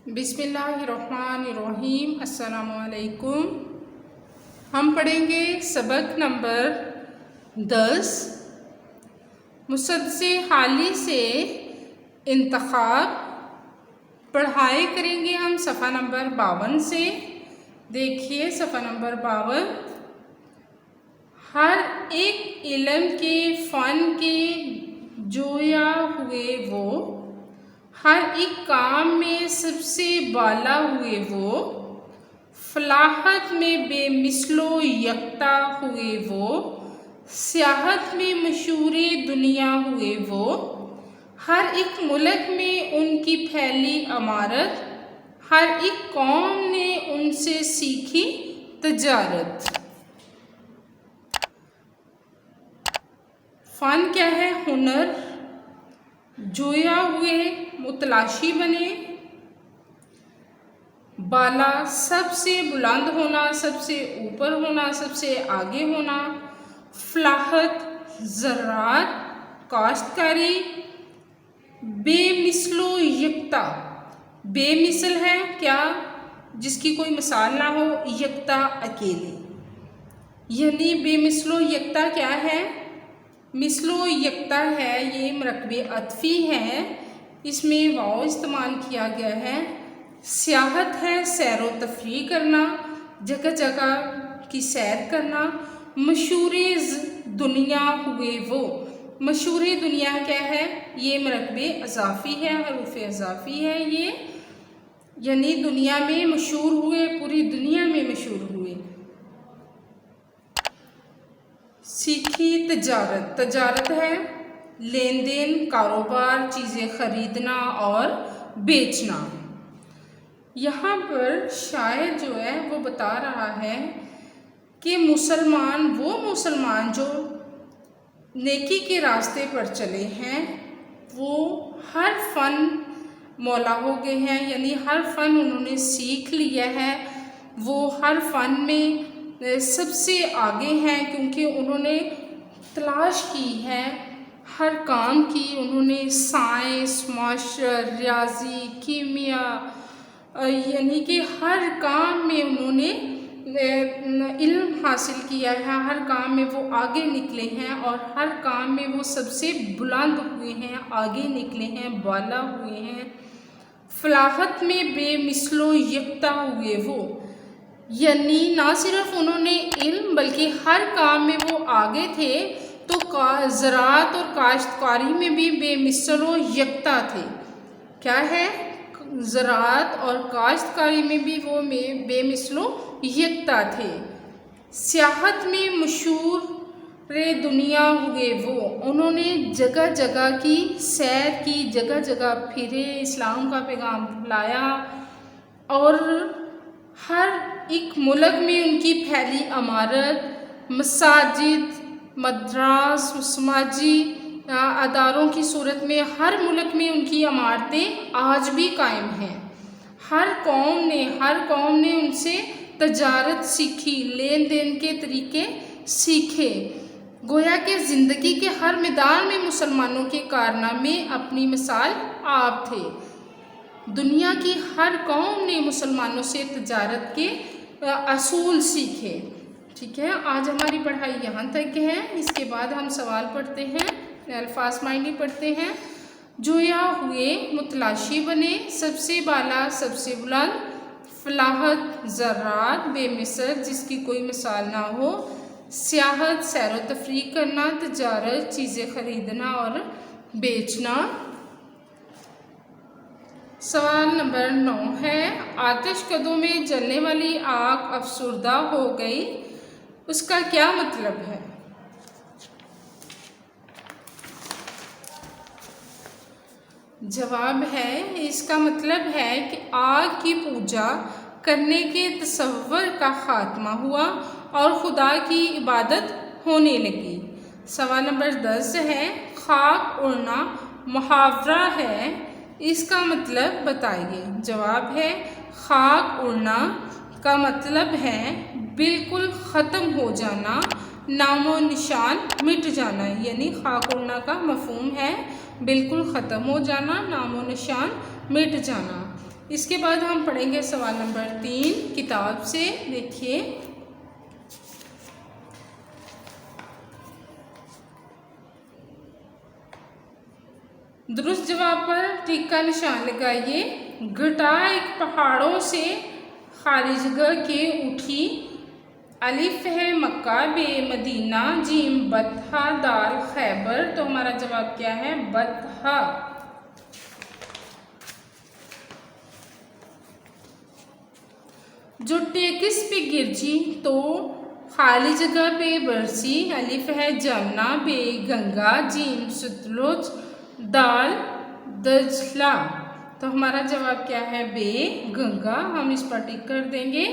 बिस्मिल्लाहिर्रहमानिर्रहीम। अस्सलामुअलैकुम। हम पढ़ेंगे सबक नंबर 10 मुसद्दसे हाली से इंतखाब। पढ़ाई करेंगे हम सफ़ा नंबर 52 से। देखिए सफ़ा नंबर 52। हर एक इल्म के फ़न के जोया हुए वो, हर एक काम में सबसे बाला हुए वो, फलाहत में बेमिसलो यकता हुए वो, सियाहत में मशहूर दुनिया हुए वो, हर एक मुल्क में उनकी फैली अमारत, हर एक कौम ने उनसे सीखी तजारत। फ़न क्या है? हुनर। जोया हुए मुतलाशी बने। बाला सबसे बुलंद होना, सबसे ऊपर होना, सबसे आगे होना। फलाहत ज़राअत काश्तकारी। बेमिसलो यकता, बेमिसल है क्या? जिसकी कोई मिसाल ना हो। यकता अकेले, यानी बेमिसलो यकता क्या है? मिसलो यकता है, ये मरकबे अतफ़ी है, इसमें वाव इस्तेमाल किया गया है। सियाहत है सैर व तफरीह करना, जगह जगह की सैर करना। मशहूर दुनिया हुए वो, मशहूर दुनिया क्या है? ये मरकबे अज़ाफ़ी है, हरूफ अज़ाफ़ी है ये, यानी दुनिया में मशहूर हुए, पूरी दुनिया में मशहूर हुए। सीखी तजारत, तजारत है लेन देन, कारोबार, चीज़ें ख़रीदना और बेचना। यहाँ पर शायर जो है वो बता रहा है कि मुसलमान, वो मुसलमान जो नेकी के रास्ते पर चले हैं, वो हर फ़न मौला हो गए हैं, यानी हर फ़न उन्होंने सीख लिया है। वो हर फ़न में सबसे आगे हैं, क्योंकि उन्होंने तलाश की है हर काम की। उन्होंने साइंस, माशर, रियाजी, कीमिया, यानी कि हर काम में उन्होंने इल्म हासिल किया है। हर काम में वो आगे निकले हैं और हर काम में वो सबसे बुलंद हुए हैं, आगे निकले हैं, बाला हुए हैं। फलाहत में बेमिसलो यकता हुए वो, यानी ना सिर्फ उन्होंने इल्म बल्कि हर काम में वो आगे थे, तो ज़राअत और काश्तकारी में भी बेमिसलो यकता थे। क्या है? ज़राअत और काश्तकारी में भी वो बेमिसलो यकता थे। सियाहत में मशहूर दुनिया हुए वो, उन्होंने जगह जगह की सैर की, जगह जगह फिरे, इस्लाम का पैगाम लाया और हर एक मुल्क में उनकी फैली अमारत, मसाजिद, मद्रास, समाजी अदारों की सूरत में हर मुल्क में उनकी इमारतें आज भी कायम हैं। हर कौम ने उनसे तजारत सीखी, लेन देन के तरीके सीखे। गोया के ज़िंदगी के हर मैदान में मुसलमानों के कारनामे अपनी मिसाल आप थे। दुनिया की हर कौम ने मुसलमानों से तजारत के असूल सीखे। ठीक है, आज हमारी पढ़ाई यहाँ तक है। इसके बाद हम सवाल पढ़ते हैं, अल्फाज मायने पढ़ते हैं। जोया हुए मुतलाशी बने, सबसे बाला सबसे बुलंद, फलाहत ज़राअत बेमिसल जिसकी कोई मिसाल ना हो, सियाहत सैर व तफरीह करना, तजारत चीज़ें ख़रीदना और बेचना। सवाल नंबर 9 है, आतिश कदों में जलने वाली आग अफसुर्दा हो गई, उसका क्या मतलब है? जवाब है, इसका मतलब है कि आग की पूजा करने के तसव्वुर का ख़ात्मा हुआ और खुदा की इबादत होने लगी। सवाल नंबर 10 है, खाक उड़ना मुहावरा है, इसका मतलब बताइए। जवाब है, खाक उड़ना का मतलब है बिल्कुल ख़त्म हो जाना, नामो निशान मिट जाना, यानी खाक उड़ना का मफ़हूम है बिल्कुल ख़त्म हो जाना, नामो निशान मिट जाना। इसके बाद हम पढ़ेंगे सवाल नंबर 3 किताब से। देखिए, दुरुस्त जवाब पर टिक का निशान लगाइए। घटा एक पहाड़ों से खाली जगह के उठी, अलिफ है मक्का, बे मदीना, जीम बतहा, दाल खैबर। तो हमारा जवाब क्या है? बतहा। जो टेकिस पे गिरजी तो खाली जगह पे बरसी, अलिफ है जमुना, बे गंगा, जीम सतलुज, दाल दजला। तो हमारा जवाब क्या है? बे गंगा। हम इस पर टिक कर देंगे।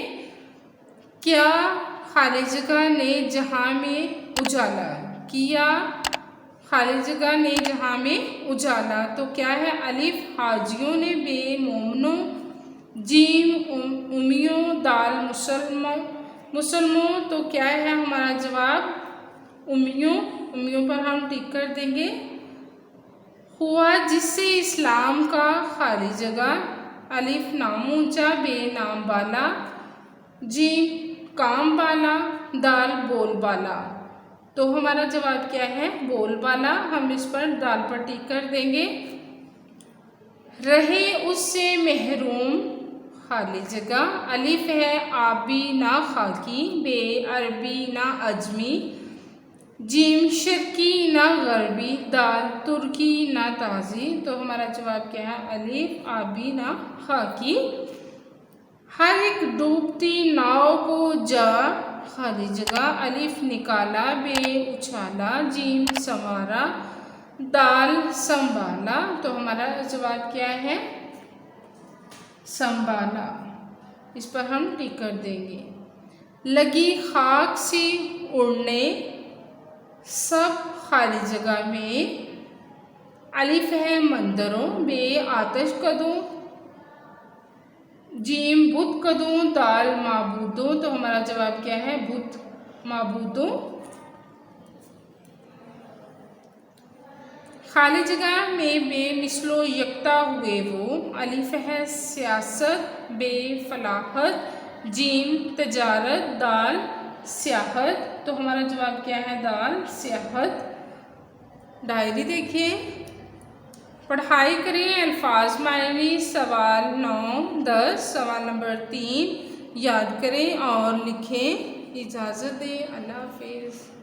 क्या खाली जगह ने जहां में उजाला किया? खाली जगह ने जहां में उजाला तो क्या है? अलिफ हाजियों ने, बे मोमनों, जीम उमियों, दाल मुसलमों। तो क्या है हमारा जवाब? उमियों पर हम टिक कर देंगे। हुआ जिससे इस्लाम का खाली जगह, अलिफ नाम ऊंचा, बे नाम बाला, जीम काम बाला, दाल बोलबाला। तो हमारा जवाब क्या है? बोलबाला। हम इस पर दाल पर टिक कर देंगे। रहे उससे महरूम, खाली जगह, अलिफ है आबी ना खाकी, बे अरबी ना अजमी, जीम शर्की ना गरबी, दाल तुर्की ना ताजी। तो हमारा जवाब क्या है? अलिफ आबी ना खाकी। हर एक डूबती नाव को जा, खाली जगह, अलिफ निकाला, बे उछाला, जीम संवारा, दाल संभाला। तो हमारा जवाब क्या है? संभाला। इस पर हम टिक कर देंगे। लगी खाक से उड़ने, सब खाली जगह में, अलिफ है मंदिरों, बे आतिश कदों, जीम बुत कदों, दाल माबूदों। तो हमारा जवाब क्या है? बुत माबूदों। खाली जगह में बे मिसलो यकता हुए वो, अलिफ है सियासत, बे फलाहत, जीम तजारत, दाल सियाहत। तो हमारा जवाब क्या है? दाल सियाहत। डायरी देखिए, पढ़ाई करें, अल्फाज मायने, सवाल 9, 10, सवाल नंबर 3 याद करें और लिखें। इजाज़त दें। अल्लाह हाफिज़।